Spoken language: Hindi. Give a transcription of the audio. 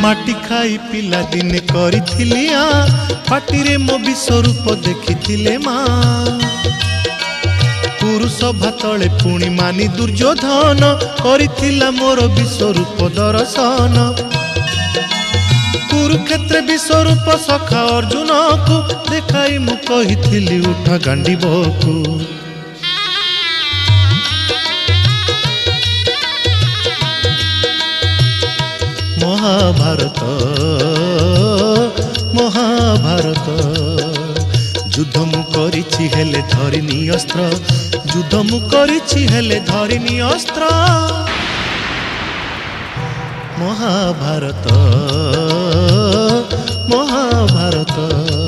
माटी खाई पिला दिने करिथिली पाटिरे मो विश्वरूप देखिथिले माँ पुरुष भातले पुणी मानी दुर्योधन करिथिला मोर विश्वरूप दर्शन कुरुक्षेत्र विश्वरूप सखा अर्जुन को देखाई मु कहिथिली उठा गांडीबकु महाभारत महाभारत युद्ध मु करिछि हेले धरिनी अस्त्र युद्ध मु करिछि हेले धरिनी अस्त्र महाभारत महाभारत।